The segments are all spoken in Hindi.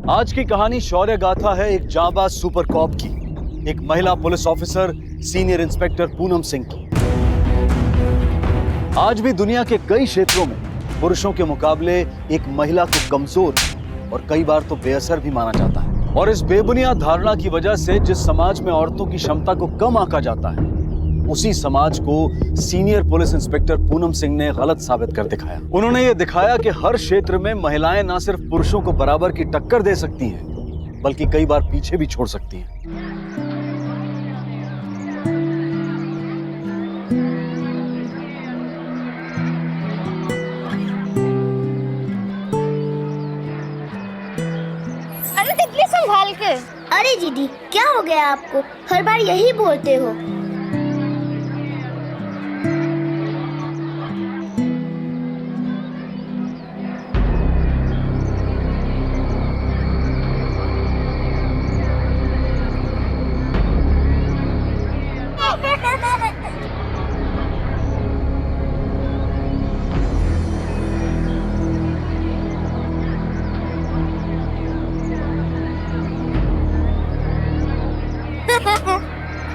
आज की कहानी शौर्य गाथा है एक जांबाज सुपर कॉप की, एक महिला police officer senior inspector Poonam Singh की। आज भी दुनिया के कई क्षेत्रों में पुरुषों के मुकाबले एक महिला को कमजोर और कई बार तो बेअसर भी माना जाता है। और इस बेबुनियाद धारणा की वजह से जिस समाज में औरतों की क्षमता को कम आंका जाता है, उसी समाज को senior police inspector Poonam Singh ने गलत साबित कर दिखाया। उन्होंने ये दिखाया कि हर क्षेत्र में महिलाएं न सिर्फ पुरुषों को बराबर की टक्कर दे सकती हैं, बल्कि कई बार पीछे भी छोड़ सकती हैं। अरे तितली संभाल के। अरे दीदी, क्या हो गया आपको? हर बार यही बोलते हो।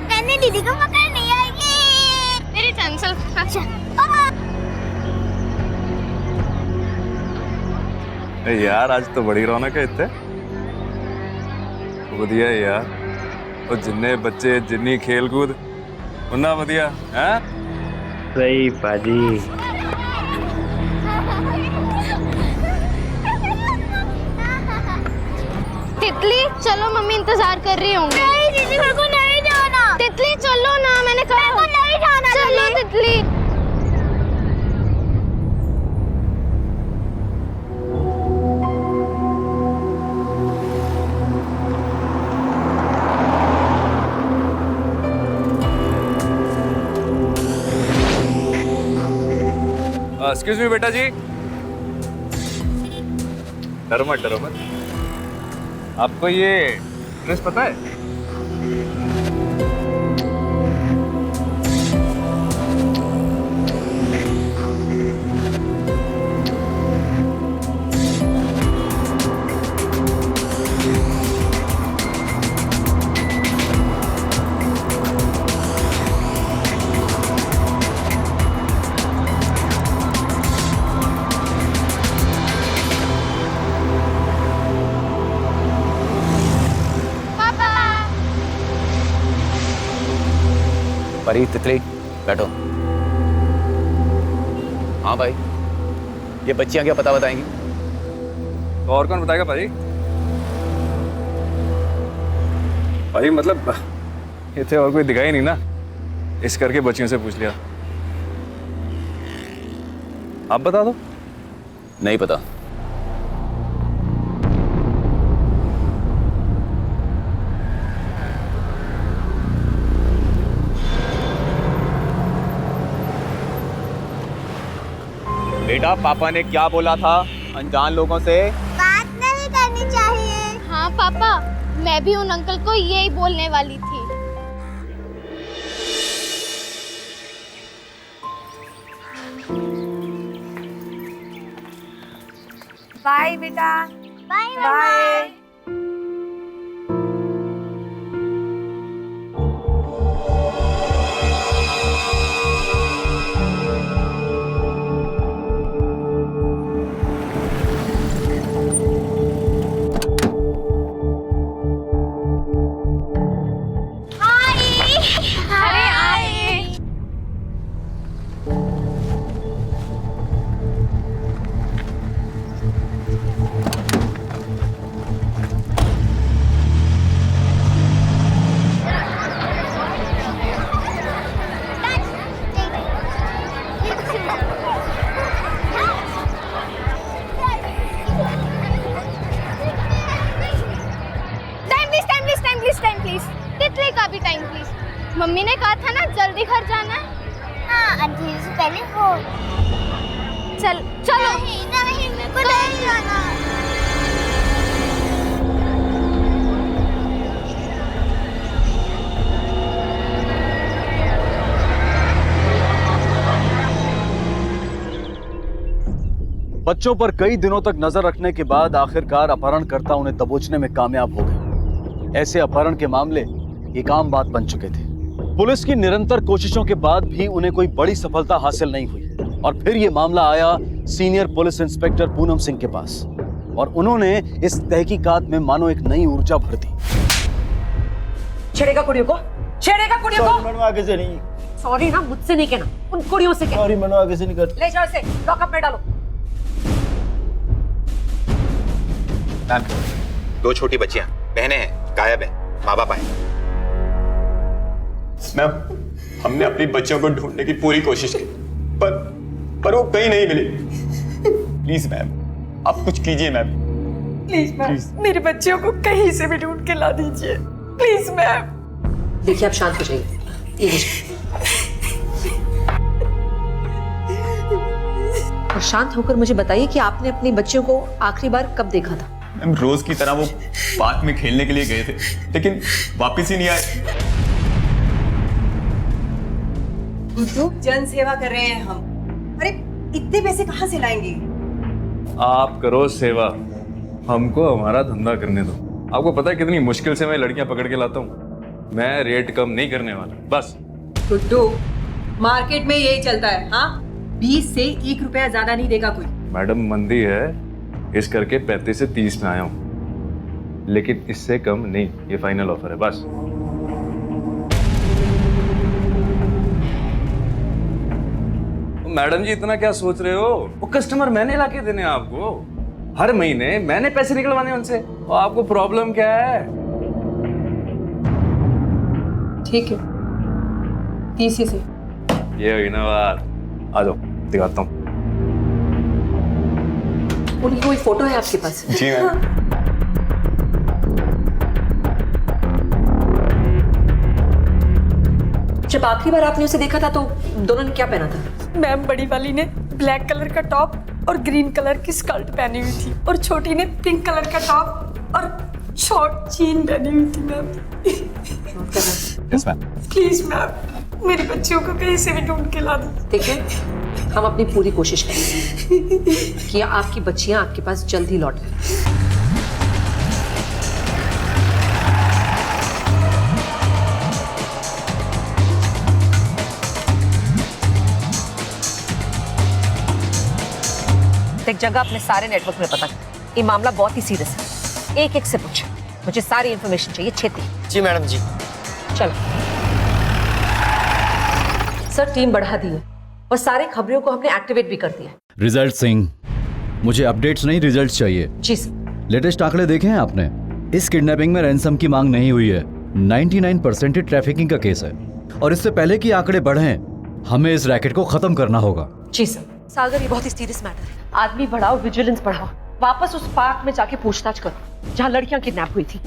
कहने दीदी को पकड़ नहीं आएगी। मेरी टेंशन। अच्छा यार आज तो बड़ी रौनक है इतने बढ़िया यार। और जिन्ने बच्चे जिन्नी खेल कूद उन्ना बढ़िया है। सही पाजी। तितली चलो, मम्मी इंतजार कर रही होंगी। नहीं दीदी, मेरे को नहीं जाना। तितली चलो ना, मैंने कहा मेरे को नहीं जाना। चलो तितली। एक्सक्यूज मी बेटा जी। डरो मत डरो मत। आपको ये ड्रेस पता है? परी, तितली, बैठो। हाँ भाई, ये बच्चियां क्या पता बताएंगी? तो और कौन बताएगा भाई? भाई मतलब ये थे और कोई दिखाई नहीं ना, इस करके बच्चियों से पूछ लिया। आप बता दो। नहीं पता। बेटा, पापा ने क्या बोला था अनजान लोगों से बात नहीं करनी चाहिए। हाँ पापा, मैं भी उन अंकल को यही बोलने वाली थी। बाय बेटा। Bye bye. अरे आए। Time please. तितली का भी टाइम प्लीज। मम्मी ने कहा था ना जल्दी घर जाना है। हाँ, अंधेरे से पहले हो। चलो। नहीं, मेरे को नहीं जाना। बच्चों पर कई दिनों तक नजर रखने के बाद आखिरकार अपहरणकर्ता उन्हें दबोचने में कामयाब हो गए। ऐसे अपहरण के मामले एक आम बात बन चुके थे। पुलिस की निरंतर कोशिशों के बाद भी उन्हें कोई बड़ी सफलता हासिल नहीं हुई और फिर ये मामला आया senior police inspector Poonam Singh के पास और उन्होंने इस तहकीकात में मानो एक नई ऊर्जा भर दी। छेड़ेगा कुड़ियों को, छेड़ेगा कुड़ियों को। मैडम आगे से नहीं। सॉरी ना, मुझसे नहीं कहना, उन कुड़ियों से कह। सॉरी मैडम, आगे से नहीं कर। ले जाओ इसे, लॉकअप में डालो। मैम, 2 छोटी बच्चियां बहनें हैं, गायब हैं, माँ बाप आए। मैम, हमने अपनी बच्चों को ढूंढने की पूरी कोशिश की पर वो कहीं नहीं मिली। प्लीज मैम, आप कुछ कीजिए मैम। प्लीज मैम, मेरे बच्चों को कहीं से भी ढूंढ के ला दीजिए, प्लीज मैम। देखिए, आप शांत हो जाइए। ये लीजिए। और शांत होकर मुझे बताइए कि आपने अपने बच्चों को आखिरी बार कब देखा था? मैम, रोज की तरह वो पार्क में खेलने के लिए गए थे, लेकिन वापस ही नहीं आए। जन सेवा कर रहे हैं हम। अरे इतने पैसे कहाँ से लाएंगे? आप करो सेवा, हमको हमारा धंधा करने दो। आपको पता है कितनी मुश्किल से मैं लड़कियां पकड़ के लाता हूँ। मैं रेट कम नहीं करने वाला, बस। गुड्डू, मार्केट में यही चलता है। हाँ, 20 से 1 रुपया ज्यादा नहीं देगा कोई। मैडम, मंदी है, इस करके 35 से 30 में आया हूँ, लेकिन इससे कम नहीं। ये फाइनल ऑफर है, बस। मैडम जी, इतना क्या सोच रहे हो? वो कस्टमर मैंने लाके देने हैं आपको। हर महीने मैंने पैसे निकलवाने उनसे। और आपको प्रॉब्लम क्या है? ठीक है, 30 से। ये हुई ना बात। आ जाओ, दिखाता हूँ। उनकी कोई फोटो है आपके पास? जी मैम। जब आखिरी बार आपने उसे देखा था तो दोनों ने क्या पहना था? मैम, बड़ी वाली ने ब्लैक कलर का टॉप और ग्रीन कलर की स्कर्ट पहनी हुई थी और छोटी ने पिंक कलर का टॉप और शॉर्ट जीन पहनी हुई थी। Ma'am yes ma'am. Please ma'am, मेरे बच्चों को कहीं से भी ढूंढ के ला दो। देखिए, हम अपनी पूरी कोशिश करेंगे कि आपकी बच्चियां आपके पास जल्द ही लौट आएं। एक जगह अपने सारे नेटवर्क में पता कर। ये मामला बहुत ही सीरियस है। एक से पूछ, मुझे सारी इंफॉर्मेशन चाहिए, छेती। जी मैडम जी। चलो सर, टीम बढ़ा दी है और सारे खबरों को हमने एक्टिवेट भी कर दिया है। रिजल्ट सिंह, मुझे अपडेट्स नहीं, रिजल्ट चाहिए। जी सर। लेटेस्ट आंकड़े देखे हैं आपने? इस किडनैपिंग में रैंसम की मांग नहीं हुई है। 99% ट्रैफिकिंग का केस है और इससे पहले कि आंकड़े बढ़ें, हमें इस रैकेट को खत्म करना होगा। जी सर। सागर, ये बहुत ही सीरियस मैटर है। आदमी बढ़ाओ, विजिलेंस बढ़ाओ, वापस उस पार्क में जाके पूछताछ करो जहां लड़कियां किडनैप हुई थी।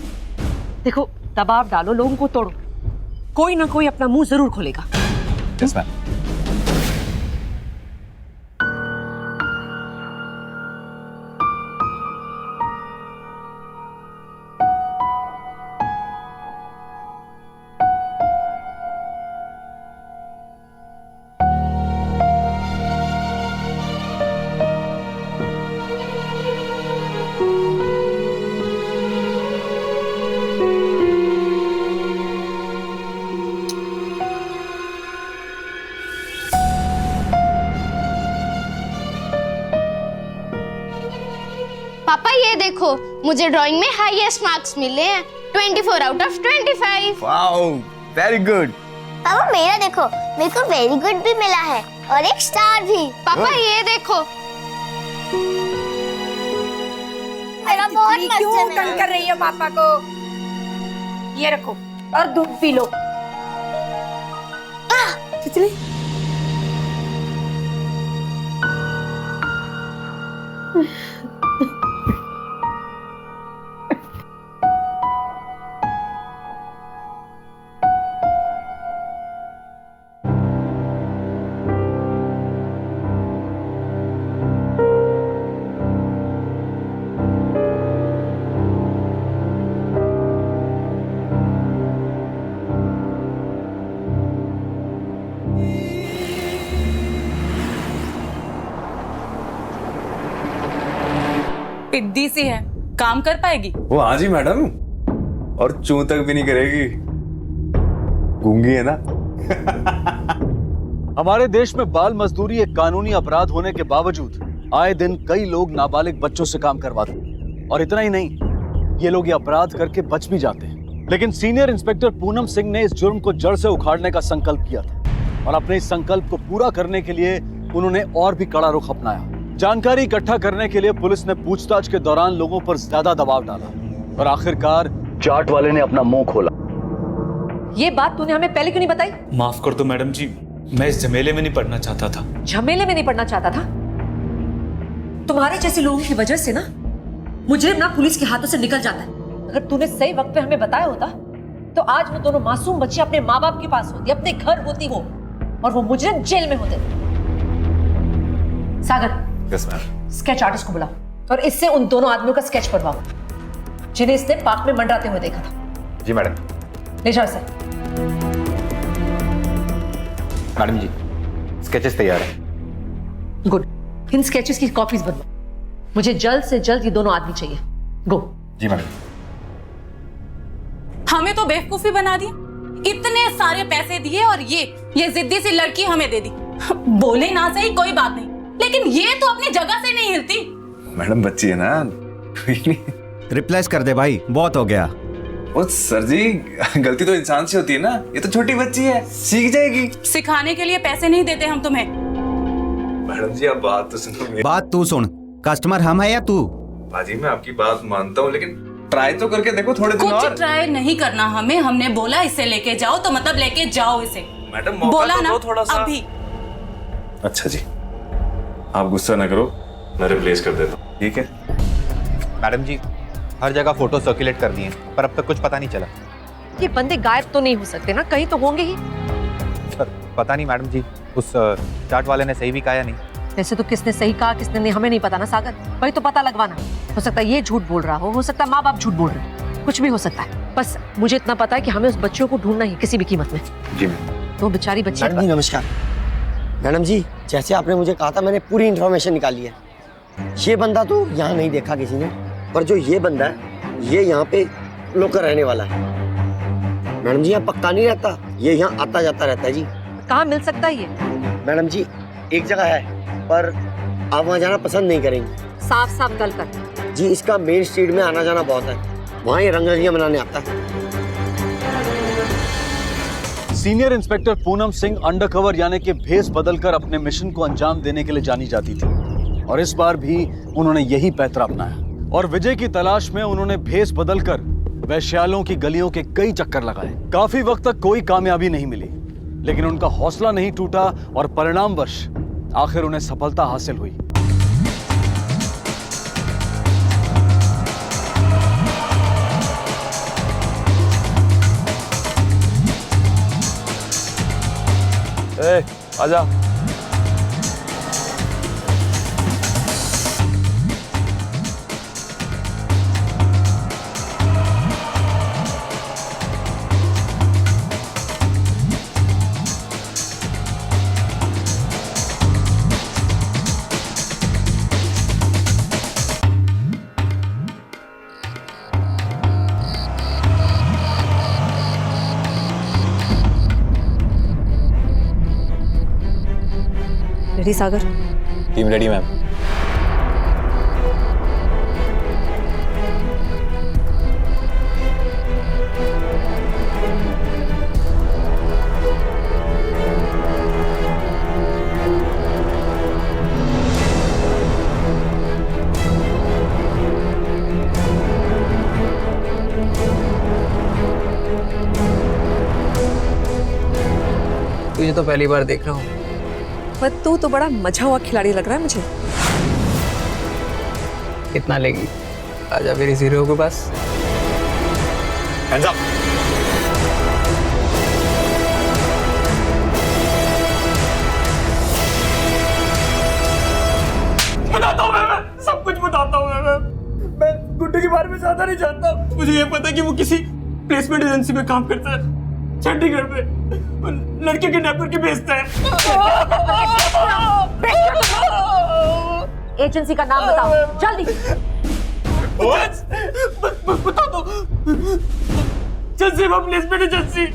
देखो, दबाव डालो, लोगों को तोड़ो, कोई ना कोई अपना मुंह जरूर खोलेगा। Yes ma'am. पापा ये देखो, मुझे ड्राइंग में हाईएस्ट मार्क्स मिले हैं, 24 out of 25। Wow, very good. पापा मेरा देखो, मेरे को वेरी गुड भी मिला है और एक स्टार भी। पापा ये देखो, मेरा बहुत मस्त क्यों है। तंग कर रही हो पापा को? ये रखो और दूध पी लो। तितली, पिद्दी सी है, काम कर पाएगी? वो हाँ जी मैडम, और चूं तक भी नहीं करेगी, गूंगी है ना। हमारे देश में बाल मजदूरी एक कानूनी अपराध होने के बावजूद आए दिन कई लोग नाबालिग बच्चों से काम करवाते हैं। और इतना ही नहीं, ये लोग ये अपराध करके बच भी जाते हैं। लेकिन सीनियर इंस्पेक्टर पूनम सिंह ने इस जुर्म को जड़ से उखाड़ने का संकल्प किया था और अपने इस संकल्प को पूरा करने के लिए उन्होंने और भी कड़ा रुख अपनाया। जानकारी इकट्ठा करने के लिए पुलिस ने पूछताछ के दौरान लोगों पर ज्यादा दबाव डाला और आखिरकार चाट वाले ने अपना मुंह खोला। ये बात तूने हमें पहले क्यों नहीं बताई? माफ कर दो मैडम जी, मैं इस झमेले में नहीं पड़ना चाहता था। झमेले में नहीं पड़ना चाहता था? तुम्हारे जैसे लोगों की वजह से ना मुजरिम ना पुलिस के हाथों से निकल जाता है। अगर तूने सही वक्त पे हमें बताया होता तो आज वो दोनों मासूम बच्चे अपने माँ बाप के पास होती, अपने घर होती वो, और वो मुजरिम जेल में होते। सागर, यस मैम। स्केच आर्टिस्ट को बुलाओ और इससे उन दोनों आदमियों का स्केच बनवाओ जिन्हें इसने पार्क में मंडराते हुए देखा था। जी मैडम। ले जाओ इसे। मैडम जी, स्केचेस तैयार है। गुड, इन स्केचेस की कॉपीज बनवाओ। मुझे जल्द से जल्द ये दोनों आदमी चाहिए। गो। जी मैडम। हमें तो बेवकूफी बना दी, इतने सारे पैसे दिए और ये जिद्दी सी लड़की हमें दे दी। बोले ना सही कोई बात नहीं, लेकिन ये तो अपनी जगह से नहीं हिलती। मैडम बच्ची है ना, रिप्लेस कर दे भाई, बहुत हो गया। ओ सर जी, गलती तो इंसान से होती है ना, ये तो छोटी बच्ची है, सीख जाएगी। सिखाने के लिए पैसे नहीं देते हम तुम्हें। मैडम जी आप बात तो सुनो मेरी। बात तू सुन, कस्टमर हम है या तू? बाजी मैं आपकी बात मानता हूँ, लेकिन ट्राई तो करके देखो थोड़े दिन और। कुछ ट्राई नहीं करना हमें, हमने बोला इसे लेके जाओ तो मतलब लेके जाओ इसे। मैडम मौका बोला तो ना दो थोड़ा सा। अभी। अच्छा जी, आप गुस्सा ना करो, मैं रिप्लेस कर देता हूँ, ठीक है? मैडम जी, हर जगह फोटो सर्कुलेट कर दिए पर अब तक कुछ पता नहीं चला। ये बंदे गायब तो नहीं हो सकते ना, कहीं तो होंगे ही। सर पता नहीं मैडम जी, उस चाट वाले ने सही भी कहा या नहीं। वैसे तो किसने सही कहा किसने नहीं हमें नहीं पता ना सागर, वही तो पता लगवाना। हो सकता है ये झूठ बोल रहा हो सकता है माँ बाप झूठ बोल रहे हैं, कुछ भी हो सकता है। बस मुझे इतना पता है कि हमें उस बच्चों को ढूंढना ही किसी भी कीमत में। जी मैम। तो बेचारी बच्ची। मैडम जी नमस्कार। मैडम जी, जैसे आपने मुझे कहा था मैंने पूरी इन्फॉर्मेशन निकाली है। ये बंदा तो यहाँ नहीं देखा किसी ने, पर जो ये बंदा है ये यहाँ पे लोकल रहने वाला है। मैडम जी यहाँ पक्का नहीं रहता, ये यहाँ आता जाता रहता है जी। कहाँ मिल सकता है ये? मैडम जी एक जगह है पर आप वहाँ जाना पसंद नहीं करेंगे। साफ साफ गल कर। जी इसका मेन स्ट्रीट में आना जाना बहुत है, वहाँ ये रंगरलियाँ बनाने आता है। Senior inspector Poonam Singh undercover यानी कि भेस बदलकर अपने मिशन को अंजाम देने के लिए जानी जाती थी और इस बार भी उन्होंने यही पैतरा अपनाया और विजय की तलाश में उन्होंने भेस बदलकर वैश्यालों की गलियों के कई चक्कर लगाए। काफी वक्त तक कोई कामयाबी नहीं मिली, लेकिन उनका हौसला नहीं टूटा और परिणामवश आखिर उन्हें सफलता हासिल हुई। आजा। Ready Sagar? Team ready ma'am. तुझे तो पहली बार देख रहा हूँ, पर तू तो बड़ा मजा हुआ खिलाड़ी लग रहा है मुझे। कितना लेगी? आजा मेरी हीरो के पास। Hands up. बताता हूँ मैं सब कुछ बताता हूँ मैं गुड्डू के बारे में ज्यादा नहीं जानता। मुझे ये पता है कि वो किसी प्लेसमेंट एजेंसी में काम करता है चंडीगढ़ में, लड़के के नेटवर्क के भेजता है। एजेंसी का नाम बताओ जल्दी। बता दो जल्दी हम प्लेसमेंट एजेंसी।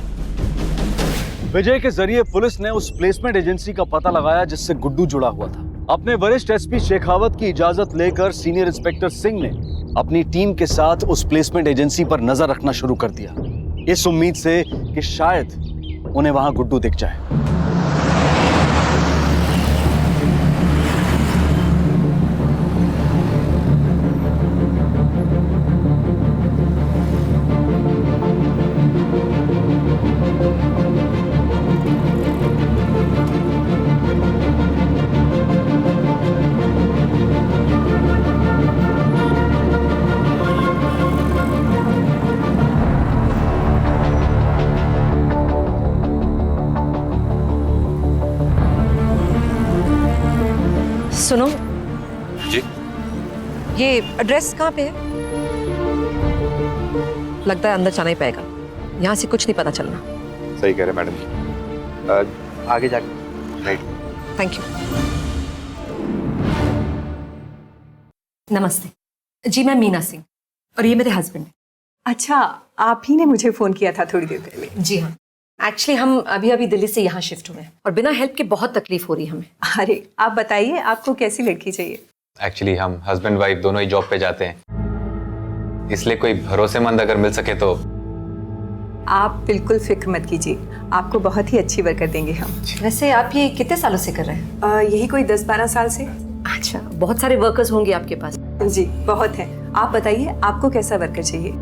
विजय के जरिए पुलिस ने उस प्लेसमेंट एजेंसी का पता लगाया जिससे गुड्डू जुड़ा हुआ था। अपने वरिष्ठ एसपी शेखावत की इजाजत लेकर सीनियर इंस्पेक्टर सिंह ने अपनी टीम के साथ उस प्लेसमेंट एजेंसी पर नजर रखना शुरू कर दिया, इस उम्मीद से कि शायद उन्हें वहां गुड्डू दिख जाए। सुनो जी, ये एड्रेस कहाँ पे है? लगता है अंदर जाना ही पड़ेगा, यहाँ से कुछ नहीं पता चलना। सही कह रहे मैडम जी। आगे जाके राइट। Thank you. नमस्ते जी, मैं मीना सिंह और ये मेरे हस्बैंड हैं। अच्छा, आप ही ने मुझे फोन किया था थोड़ी देर पहले? जी हाँ, एक्चुअली हम अभी अभी दिल्ली से यहाँ शिफ्ट हुए हैं और बिना हेल्प के बहुत तकलीफ हो रही है हमें। अरे आप बताइए, आपको कैसी लड़की चाहिए? एक्चुअली हम हस्बैंड वाइफ दोनों ही जॉब पे जाते हैं, इसलिए कोई भरोसेमंद अगर मिल सके तो। आप बिल्कुल फिक्र मत कीजिए, आपको बहुत ही अच्छी वर्कर देंगे हम। वैसे आप ये कितने सालों से कर रहे हैं? यही कोई 10-12 साल से। अच्छा, बहुत सारे वर्कर्स होंगे आपके पास? जी बहुत हैं। आप बताइए आपको कैसा वर्कर चाहिए?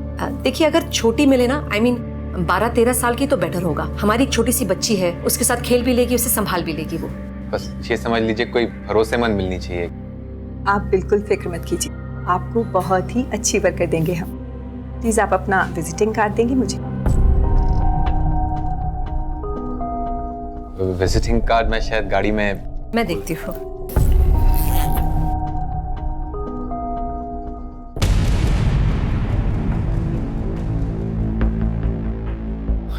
देखिए, अगर छोटी मिले ना, आई मीन 12-13 साल की तो बेटर होगा। हमारी एक छोटी सी बच्ची है, उसके साथ खेल भी लेगी, उसे संभाल भी लेगी वो। बस ये समझ लीजिए कोई भरोसेमंद मिलनी चाहिए। आप बिल्कुल फिक्र मत कीजिए, आपको बहुत ही अच्छी वर्कर देंगे हम। प्लीज आप अपना विजिटिंग कार्ड देंगे मुझे? विजिटिंग कार्ड मैं शायद गाड़ी में। मैं देखती हूँ।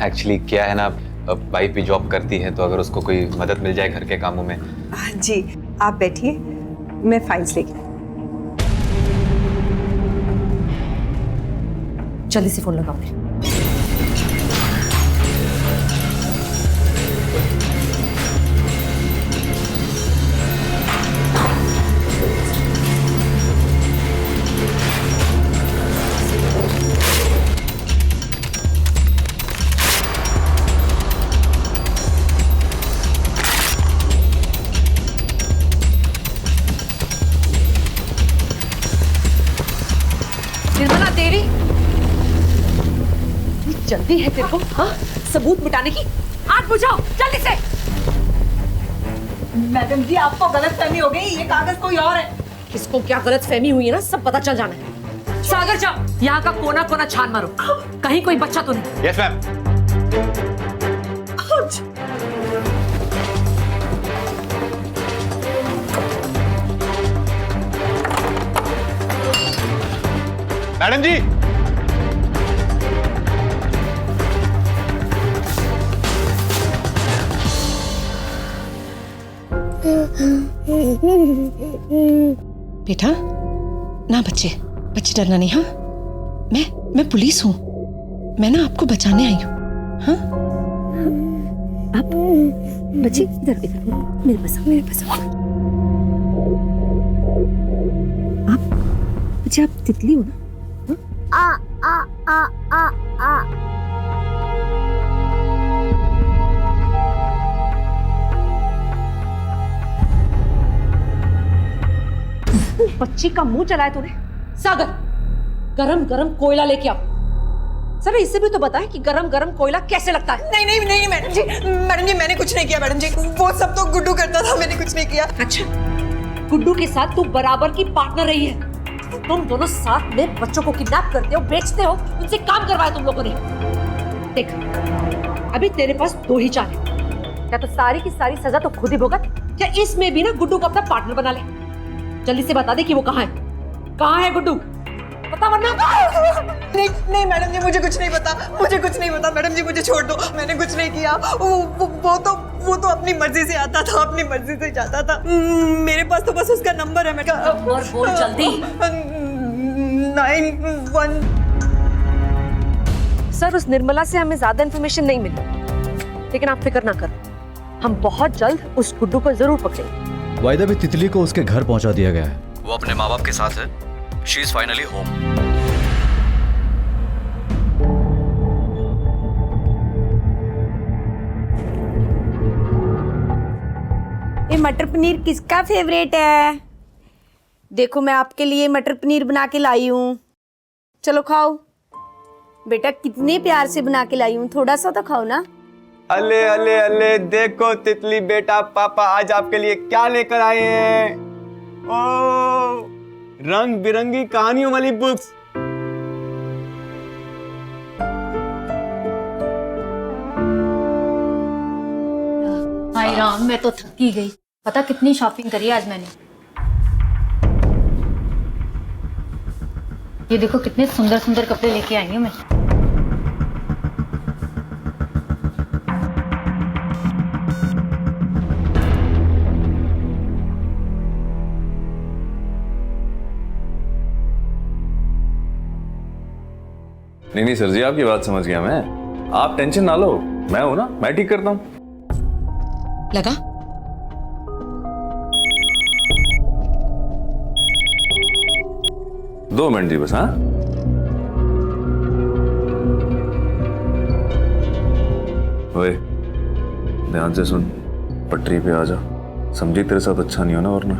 एक्चुअली क्या है ना, वाइफ भी जॉब करती है, तो अगर उसको कोई मदद मिल जाए घर के कामों में। जी आप बैठिए, मैं फाइल्स लेके। जल्दी से फोन लगाओ। निर्मला देवी, जल्दी है तेरे को? हाँ, सबूत मिटाने की। आग बुझाओ जल्दी से। मैडम जी आपको गलतफहमी हो गई, ये कागज कोई और है। किसको क्या गलतफहमी हुई है ना, सब पता चल जाना है। सागर जाओ, यहाँ का कोना कोना छान मारो, कहीं कोई बच्चा तो नहीं। Yes ma'am. मैडम जी, बेटा ना, बच्चे डरना नहीं। हाँ, मैं पुलिस हूँ, मैं ना आपको बचाने आई हूँ। हाँ, आप बच्चे इधर मेरे पास आओ। आप बच्चे, आप तितली हो ना? आ आ आ आ आ। बच्ची का मुंह चलाया तूने। सागर, गरम गरम कोयला लेके आओ। सर इससे भी तो बताएं कि गरम गरम कोयला कैसे लगता है। नहीं नहीं नहीं मैडम जी मैंने कुछ नहीं किया मैडम जी, वो सब तो गुड्डू करता था, मैंने कुछ नहीं किया। अच्छा, गुड्डू के साथ तू बराबर की पार्टनर रही है। तुम दोनों साथ में बच्चों को किडनैप करते हो, बेचते हो, उनसे काम करवाया तुम लोगों ने। देख, अभी तेरे पास 2 ही चाल है, या तो सारी की सारी सजा तो खुद ही भुगत, या इसमें भी ना गुड्डू को अपना पार्टनर बना ले। जल्दी से बता दे कि वो कहाँ है। कहाँ है गुड्डू? पता वरना। नहीं मैडम जी, मुझे कुछ नहीं पता मैडम जी, मुझे छोड़ दो, मैंने कुछ नहीं किया। वो तो अपनी मर्जी से आता था, अपनी मर्जी से जाता था। मेरे पास तो बस उसका नंबर है। मैं बोल जल्दी। 91। सर उस निर्मला से हमें ज्यादा इन्फॉर्मेशन नहीं मिली, लेकिन आप फिक्र ना करो, हम बहुत जल्द उस गुड्डू को जरूर पकड़ेंगे। वायदा भी तितली को उसके घर पहुंचा दिया गया है। वो अपने माँ बाप के साथ है। She is finally home. ये मटर पनीर किसका फेवरेट है? देखो मैं आपके लिए मटर पनीर बना के लाई हूँ, चलो खाओ। बेटा कितने प्यार से बना के लाई हूँ, थोड़ा सा तो खाओ ना। अले अले अले, देखो तितली बेटा, पापा आज आपके लिए क्या लेकर आए हैं। ओ, रंग बिरंगी कहानियों वाली बुक्स। हाय राम, मैं तो थकी गई। पता कितनी शॉपिंग करी आज मैंने। ये देखो कितने सुंदर सुंदर कपड़े लेके आई हूँ मैं। नहीं सर जी, आपकी बात समझ गया मैं। आप टेंशन ना लो, मैं हूं ना, मैं ठीक करता हूं। लगा? दो मिनट जी बस। हाँ ओए, ध्यान से सुन, पटरी पे आ जा। समझी तेरे साथ अच्छा नहीं होना, वरना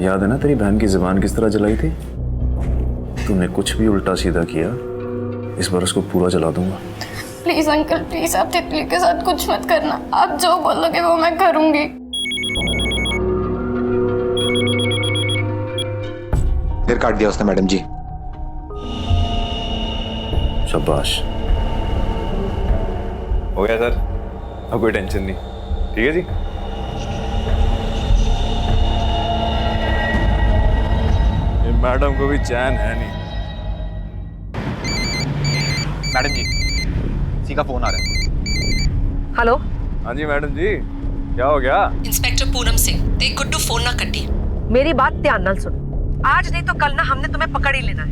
याद है ना तेरी बहन की जुबान किस तरह जलाई थी। तूने कुछ भी उल्टा सीधा किया, इस बार उसको पूरा जला दूंगा। प्लीज अंकल, प्लीज आप तितली के साथ कुछ मत करना। आप जो बोलोगे वो मैं करूंगी। फिर काट दिया उसने मैडम जी। शाबाश, हो गया सर, अब कोई टेंशन नहीं। ठीक है जी। ये मैडम को भी चैन है नहीं। मैडम जी, किसी का फोन आ रहा है। हेलो। हाँ जी मैडम जी, क्या हो गया? इंस्पेक्टर पूनम सिंह, देख गुड्डू फोन ना कटी। मेरी बात ध्यान नाल सुन, आज नहीं तो कल ना हमने तुम्हें पकड़ ही लेना है,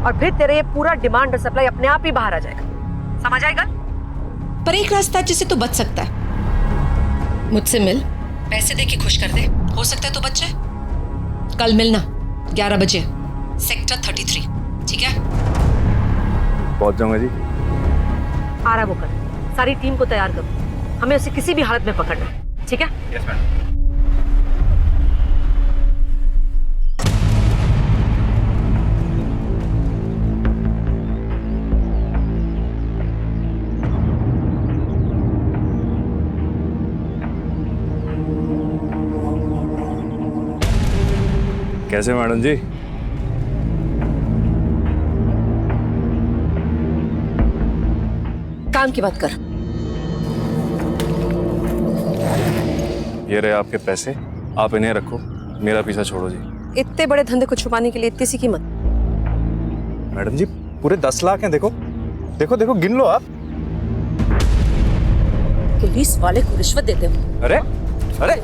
और फिर तेरे ये पूरा डिमांड और सप्लाई अपने आप ही बाहर आ जाएगा, समझ आएगा? पर एक रास्ता जिससे तू बच सकता है, मुझसे मिल, पैसे दे के खुश कर दे, हो सकता है तो बच जाए। कल मिलना 11 बजे, सेक्टर 33, ठीक है? पहुंच जाऊंगा जी। आ रहा वो कर, सारी टीम को तैयार करो, हमें उसे किसी भी हालत में पकड़ना है, ठीक है? Yes madam. कैसे मैडम जी? काम की बात कर। ये रहे आपके पैसे, आप इन्हें रखो, मेरा पीछा छोड़ो जी। इतने बड़े धंधे को छुपाने के लिए इतनी सी कीमत? मैडम जी पूरे 10 लाख हैं, देखो देखो देखो, गिन लो आप। पुलिस वाले को रिश्वत देते हो? अरे अरे,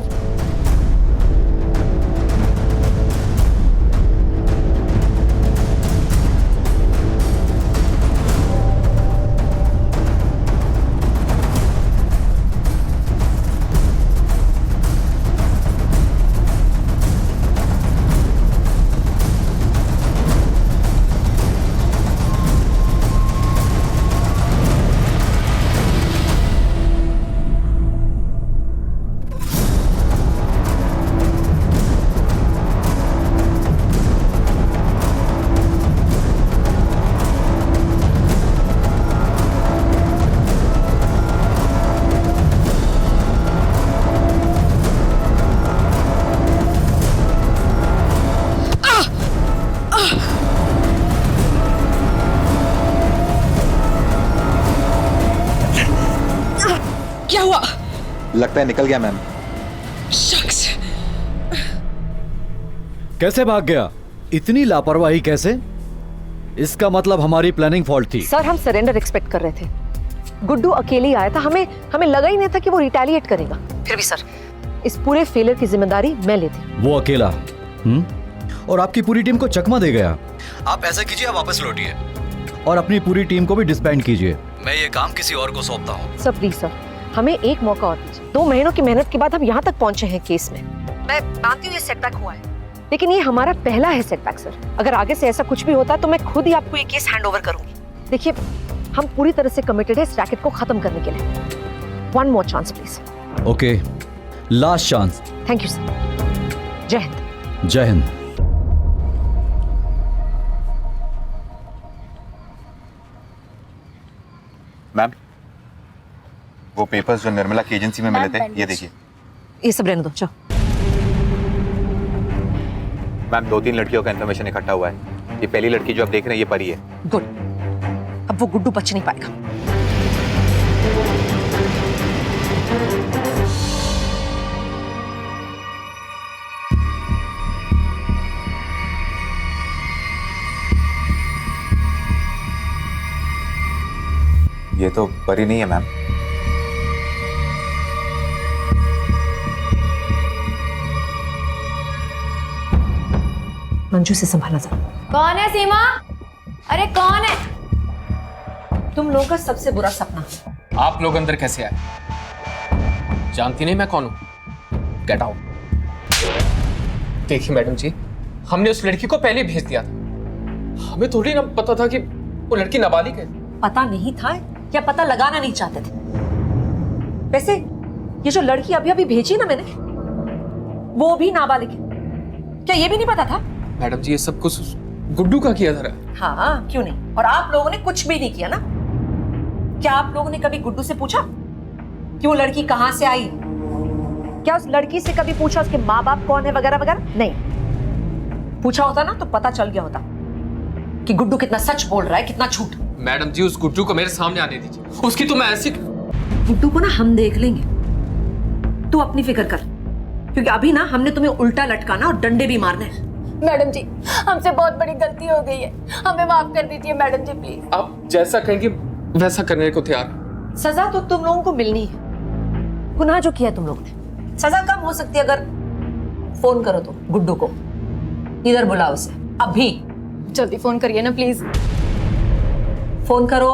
क्या हुआ? लगता है निकल गया मैम। शख्स कैसे भाग गया? इतनी लापरवाही कैसे? इसका मतलब हमारी प्लानिंग फॉल्ट थी। सर हम सरेंडर एक्सपेक्ट कर रहे थे, गुड्डू अकेले ही आया था, हमें लगा ही नहीं था कि वो रिटेलिएट करेगा। फिर भी सर, इस पूरे फेलियर की जिम्मेदारी मैं लेती। वो अकेला? और आपकी पूरी टीम को चकमा दे गया। आप ऐसा कीजिए, आप वापस लौटिए और अपनी पूरी टीम को भी डिसबैंड कीजिए। मैं ये काम किसी और को सौंपता हूँ। सर प्लीज सर, हमें एक मौका और दीजिए। 2 महीनों की मेहनत के बाद हम यहाँ तक पहुंचे हैं केस में। मैं मानती हूँ ये सेटबैक हुआ है, लेकिन ये हमारा पहला है सेटबैक सर। अगर आगे से ऐसा कुछ भी होता तो मैं खुद ही आपको ये केस हैंड ओवर करूंगी। देखिए, हम पूरी तरह से कमिटेड है इस रैकेट को खत्म करने के लिए। 1 more chance please. Okay, last chance. Thank you sir. जय हिंद। जय हिंद। मैम, वो पेपर्स जो निर्मला की एजेंसी में मिले थे, ये देखिए। ये सब रहने दो, चलो। मैम, 2-3 लड़कियों का इन्फॉर्मेशन इकट्ठा हुआ है। ये पहली लड़की जो आप देख रहे हैं, ये परी है। गुड, अब वो गुड्डू बच नहीं पाएगा। ये तो परी नहीं है मैम। मंजू से संभाला जा। कौन है सीमा? अरे कौन है? तुम लोगों का सबसे बुरा सपना। आप लोग अंदर कैसे आए? जानती नहीं मैं कौन हूं? Get out. देखिए मैडम जी, हमने उस लड़की को पहले भेज दिया था। हमें थोड़ी ना पता था कि वो लड़की नाबालिग है। पता नहीं था या पता लगाना नहीं चाहते थे? वैसे ये जो लड़की अभी अभी भेजी ना मैंने, वो भी नाबालिग है, क्या ये भी नहीं पता था? मैडम जी, ये सब कुछ गुड्डू का किया था। हाँ, क्यों नहीं? और आप लोगों ने कुछ भी नहीं किया ना? क्या आप लोगों ने कभी गुड्डू से पूछा कि वो लड़की कहां से आई? क्या उस लड़की से कभी पूछा उसके माँ बाप कौन है वगैरह वगैरह? नहीं। पूछा होता ना तो पता चल गया होता कि गुड्डू कितना सच बोल रहा है, कितना झूठ। मैडम जी, उस गुड्डू को मेरे सामने आने दीजिए। उसकी तो मैं ऐसी... गुड्डू को ना हम देख लेंगे, तू अपनी फिक्र कर, क्योंकि अभी ना हमने तुम्हें उल्टा लटकाना और डंडे भी मारने हैं। मैडम जी, हमसे बहुत बड़ी गलती हो गई है, हमें माफ कर दीजिए मैडम जी प्लीज। आप जैसा कहेंगे वैसा करने को तैयार। सजा तो तुम लोगों को मिलनी है। गुनाह जो किया तुम लोगों ने, सजा कम हो सकती है अगर फोन करो तो गुड्डू को, इधर बुलाओ उसे अभी। जल्दी फोन करिए ना प्लीज। फोन करो।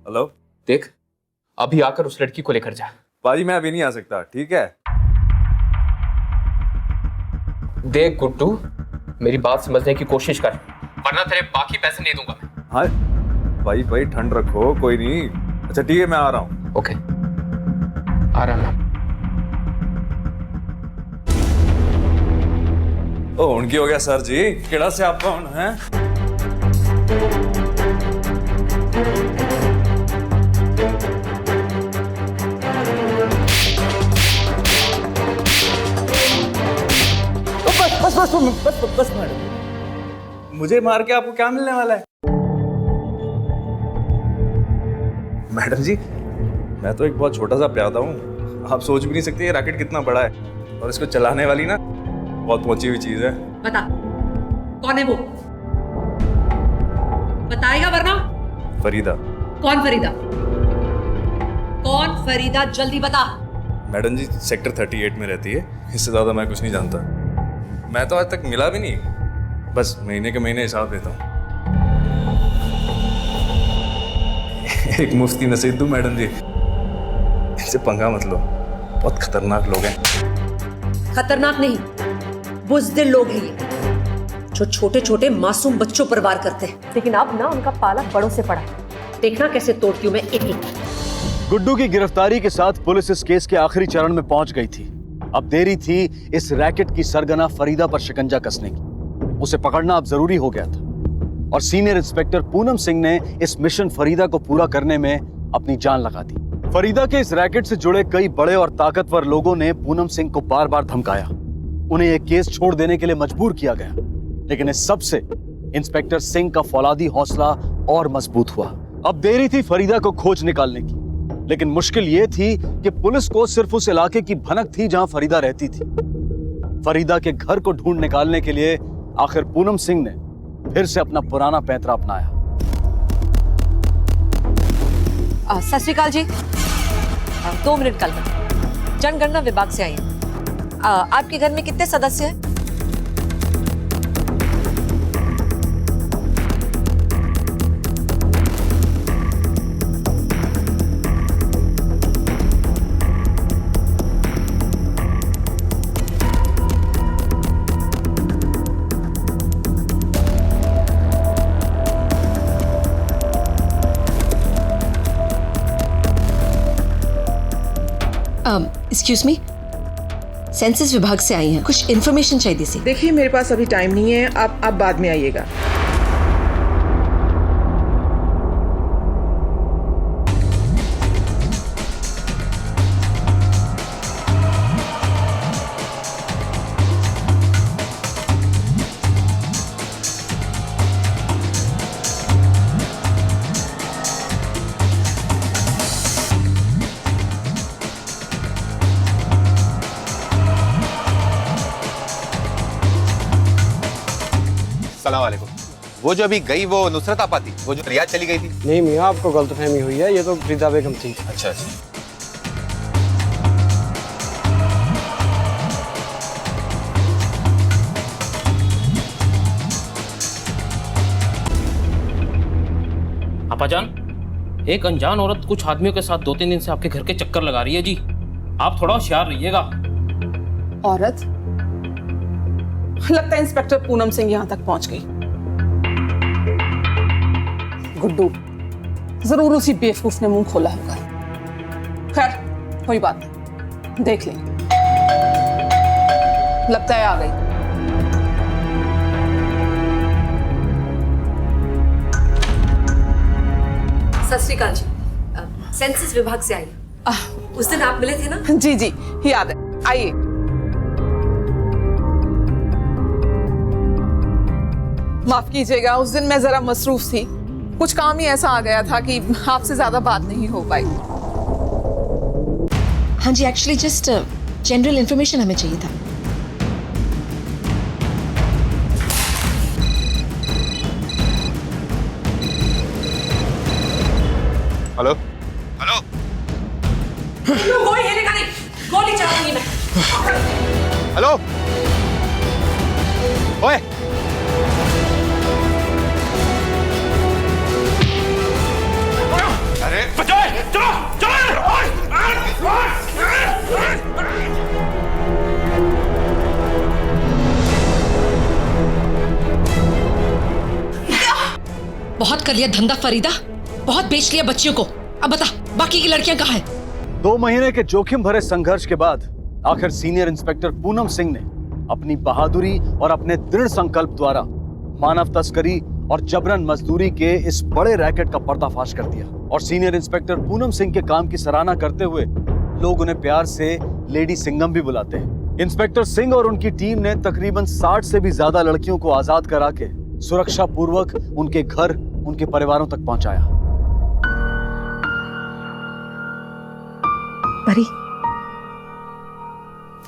हेलो। देख, अभी आकर उस लड़की को लेकर जा। बाजी, मैं अभी नहीं आ सकता, ठीक है? देख गुड्डू, मेरी बात समझने की कोशिश कर, वरना तेरे बाकी पैसे नहीं दूंगा मैं। हाँ भाई ठंड रखो, कोई नहीं। अच्छा ठीक है, मैं आ रहा हूँ। ओके, आ रहा मैं। ओ उनकी हो गया सर जी, केड़ा से आप कौन है? बस मैडम, मुझे मार के आपको क्या मिलने वाला है? मैडम जी, मैं तो एक बहुत छोटा सा प्यादा हूँ, आप सोच भी नहीं सकते ये रैकेट कितना बड़ा है, और इसको चलाने वाली ना बहुत पहुंची हुई चीज है। बता कौन है वो? बताएगा वरना? फरीदा। कौन फरीदा? कौन फरीदा? जल्दी बता। मैडम जी सेक्टर 38 में रहती है, इससे ज्यादा मैं कुछ नहीं जानता। मैं तो आज तक मिला भी नहीं, बस महीने के महीने हिसाब देता हूँ। एक मुफ्ती नसीहत दूं मैडम जी, इनसे पंगा मत लो, बहुत खतरनाक लोग हैं। खतरनाक नहीं, बुज़दिल लोग हैं ये, जो छोटे छोटे मासूम बच्चों पर वार करते हैं। लेकिन अब ना उनका पाला बड़ों से पड़ा है, देखना कैसे तोड़ती हूँ मैं एक एक। गुड्डू की गिरफ्तारी के साथ पुलिस इस केस के आखिरी चरण में पहुंच गई थी। अब देरी थी इस रैकेट की सरगना फरीदा पर शिकंजा कसने की। उसे पकड़ना अब जरूरी हो गया था और सीनियर इंस्पेक्टर पूनम सिंह ने इस मिशन फरीदा को पूरा करने में अपनी जान लगा दी। फरीदा के इस रैकेट से जुड़े कई बड़े और ताकतवर लोगों ने पूनम सिंह को बार बार धमकाया, उन्हें यह केस छोड़ देने के लिए मजबूर किया गया। लेकिन इस सब से इंस्पेक्टर सिंह का फौलादी हौसला और मजबूत हुआ। अब देरी थी फरीदा को खोज निकालने की, लेकिन मुश्किल यह थी कि पुलिस को सिर्फ उस इलाके की भनक थी जहां फरीदा रहती थी। फरीदा के घर को ढूंढ निकालने के लिए आखिर पूनम सिंह ने फिर से अपना पुराना पैंतरा अपनाया। सत श्री अकाल जी। 2 मिनट कल जनगणना विभाग से आई हूँ। आपके घर में कितने सदस्य हैं? एक्सक्यूज मी, सेंसस विभाग से आई हैं, कुछ इन्फॉर्मेशन चाहिए थी। देखिए मेरे पास अभी टाइम नहीं है, आप बाद में आइएगा। सलाम वालेकुम। वो जो अभी गई वो नुसरत आपा थी, वो जो रियाद चली गई थी? नहीं मियाँ, आपको गलतफहमी हुई है, ये तो फरीदा बेगम थी। अच्छा अच्छा। अपाजान, एक अनजान औरत कुछ आदमियों के साथ 2-3 दिन से आपके घर के चक्कर लगा रही है जी। आप थोड़ा होशियार रहिएगा। औरत? लगता है इंस्पेक्टर पूनम सिंह यहाँ तक पहुंच गई। गुड्डू, जरूर उसी बेवकूफ ने मुंह खोला होगा। खैर कोई बात नहीं, देख लेंगे। लगता है आ गई। सत श्री अकाल जी। सेंसस विभाग से आई। उस दिन आप मिले थे ना? जी जी याद है, आइए। माफ कीजिएगा, उस दिन मैं जरा मसरूफ थी, कुछ काम ही ऐसा आ गया था कि आपसे ज्यादा बात नहीं हो पाई। हाँ जी, एक्चुअली जस्ट जनरल इंफॉर्मेशन हमें चाहिए था। Hello hello. कोई हिलेगा नहीं, गोली चला दूंगी मैं। हेलो ओए, अरे बचाए, चलो चलो। बहुत कर लिया धंधा फरीदा, बहुत बेच लिया बच्चियों को। अब बता, बाकी की लड़कियां कहाँ हैं? 2 महीने के जोखिम भरे संघर्ष के बाद आखिर सीनियर इंस्पेक्टर पूनम सिंह ने अपनी बहादुरी और अपने दृढ़ संकल्प द्वारा मानव तस्करी और जबरन मजदूरी के इस बड़े रैकेट का पर्दाफाश कर दिया। और सीनियर इंस्पेक्टर पूनम सिंह के काम की सराहना करते हुए लोग उन्हें प्यार से लेडी सिंघम भी बुलाते हैं। इंस्पेक्टर सिंह और उनकी टीम ने तकरीबन 60 से भी ज्यादा लड़कियों को आजाद करा के सुरक्षा पूर्वक उनके घर, उनके परिवारों तक पहुंचाया। परी,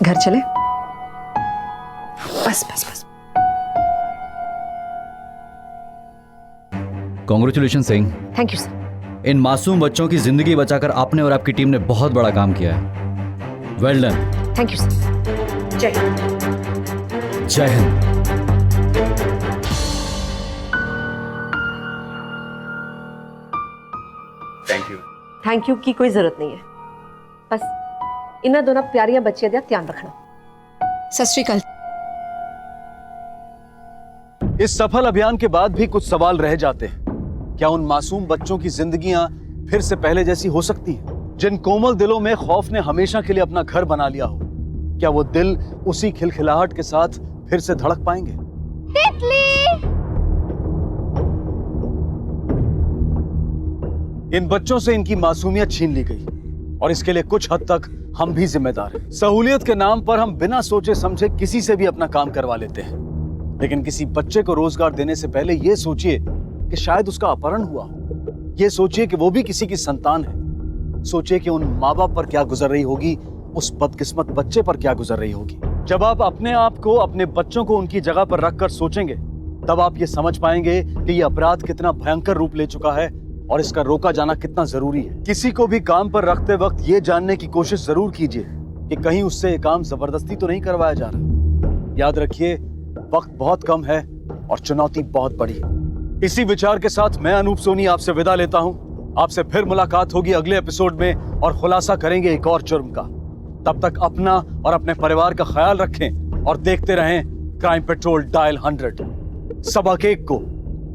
घर चले? बस बस बस। Congratulation Singh. Thank you sir. इन मासूम बच्चों की जिंदगी बचाकर आपने और आपकी टीम ने बहुत बड़ा काम किया है। Well done. Thank you sir. जय हिंद। जय हिंद। थैंक यू की कोई जरूरत नहीं है, बस इन्हें दोनों प्यारियां बच्चियां दा ध्यान रखना। सत श्री अकाल। इस सफल अभियान के बाद भी कुछ सवाल रह जाते हैं। क्या उन मासूम बच्चों की जिंदगियां फिर से पहले जैसी हो सकती हैं? जिन कोमल दिलों में खौफ ने हमेशा के लिए अपना घर बना लिया हो, क्या वो दिल उसी खिलखिलाहट के साथ फिर से धड़क पाएंगे? इन बच्चों से इनकी मासूमियत छीन ली गई और इसके लिए कुछ हद तक हम भी जिम्मेदार हैं। सहूलियत के नाम पर हम बिना सोचे समझे किसी से भी अपना काम करवा लेते हैं, लेकिन किसी बच्चे को रोजगार देने से पहले यह सोचिए कि शायद उसका अपहरण हुआ हो। यह सोचिए कि वो भी किसी की संतान है। सोचिए कि उन माँ बाप पर क्या गुजर रही होगी, उस बदकिस्मत बच्चे पर क्या गुजर रही होगी। जब आप अपने आप को, अपने बच्चों को उनकी जगह पर रखकर सोचेंगे तब आप ये समझ पाएंगे कि ये अपराध कितना भयंकर रूप ले चुका है और इसका रोका जाना कितना जरूरी है। किसी को भी काम पर रखते वक्त ये जानने की कोशिश जरूर कीजिए कि कहीं उससे ये काम जबरदस्ती तो नहीं करवाया जा रहा। याद रखिए, वक्त बहुत कम है और चुनौती बहुत बड़ी है। इसी विचार के साथ मैं अनूप सोनी आपसे विदा लेता हूं। आपसे फिर मुलाकात होगी अगले एपिसोड में और खुलासा करेंगे एक और जुर्म का। तब तक अपना और अपने परिवार का ख्याल रखें और देखते रहें क्राइम पेट्रोल डायल 100। सबक एक को,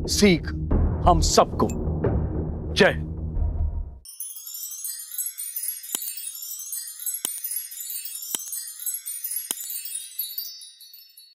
सीख हम सबको। जय